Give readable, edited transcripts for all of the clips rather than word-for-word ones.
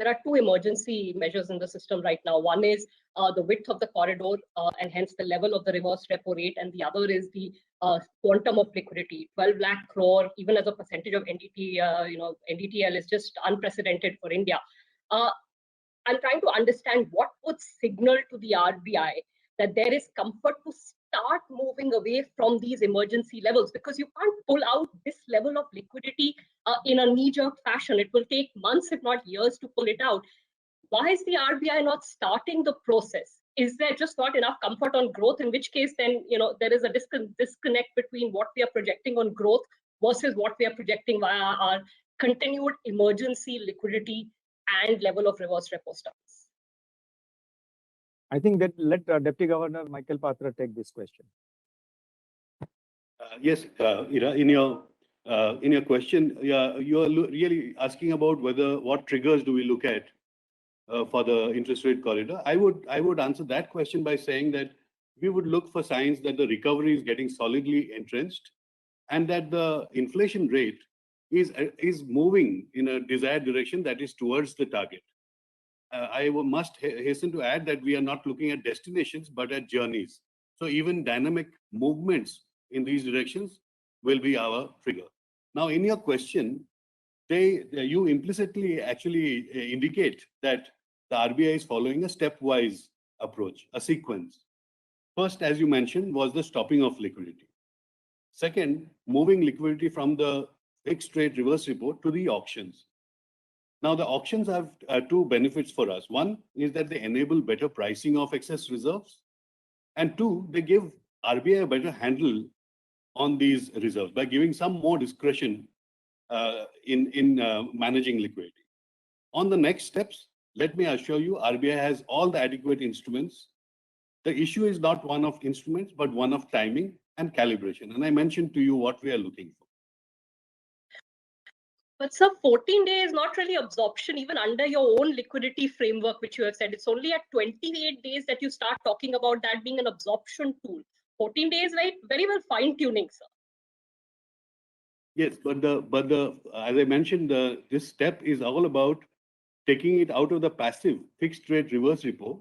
there are two emergency measures in the system right now. One is the width of the corridor and hence the level of the reverse repo rate, and the other is the quantum of liquidity. 12 lakh crore, even as a percentage of NDT, NDTL is just unprecedented for India. I'm trying to understand what would signal to the RBI that there is comfort to start moving away from these emergency levels, because you can't pull out this level of liquidity in a knee-jerk fashion. It will take months, if not years, to pull it out. Why is the RBI not starting the process? Is there just not enough comfort on growth? In which case, then there is a disconnect between what we are projecting on growth versus what we are projecting via our continued emergency liquidity and level of reverse repo stance. I think that let Deputy Governor Michael Patra take this question. Yes, Ira, in your question, you are really asking about what triggers do we look at for the interest rate corridor. I would answer that question by saying that we would look for signs that the recovery is getting solidly entrenched and that the inflation rate is moving in a desired direction, that is towards the target. I must hasten to add that we are not looking at destinations, but at journeys. So even dynamic movements in these directions will be our trigger. Now, in your question, you implicitly actually indicate that the RBI is following a stepwise approach, a sequence. First, as you mentioned, was the stopping of liquidity. Second, moving liquidity from the fixed rate reverse repo to the auctions. Now, the auctions have two benefits for us. One is that they enable better pricing of excess reserves. And two, they give RBI a better handle on these reserves by giving some more discretion in managing liquidity. On the next steps, let me assure you, RBI has all the adequate instruments. The issue is not one of instruments, but one of timing and calibration. And I mentioned to you what we are looking for. But sir, 14 days is not really absorption, even under your own liquidity framework, which you have said. It's only at 28 days that you start talking about that being an absorption tool. 14 days, right? Very well fine-tuning, sir. Yes, but as I mentioned, this step is all about taking it out of the passive fixed rate reverse repo,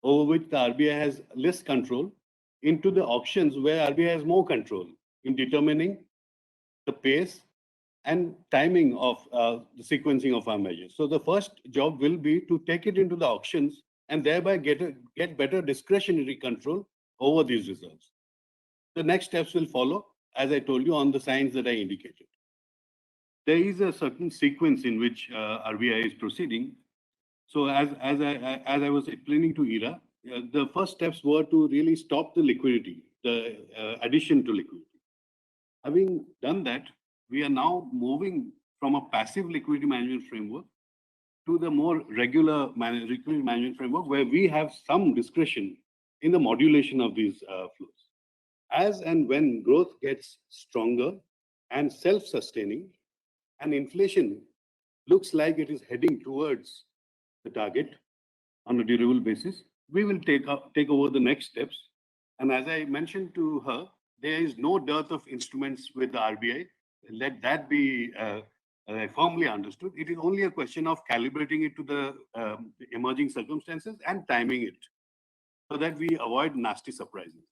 over which the RBI has less control, into the auctions where RBI has more control in determining the pace and timing of the sequencing of our measures. So the first job will be to take it into the auctions and thereby get better discretionary control over these reserves. The next steps will follow, as I told you, on the signs that I indicated. There is a certain sequence in which RBI is proceeding. So as I was explaining to Ira, the first steps were to really stop the liquidity, the addition to liquidity. Having done that, we are now moving from a passive liquidity management framework to the more regular liquidity management framework, where we have some discretion in the modulation of these flows. As and when growth gets stronger and self-sustaining, and inflation looks like it is heading towards the target on a durable basis, we will take over the next steps. And as I mentioned to her, there is no dearth of instruments with the RBI. Let that be firmly understood. It is only a question of calibrating it to the emerging circumstances and timing it so that we avoid nasty surprises.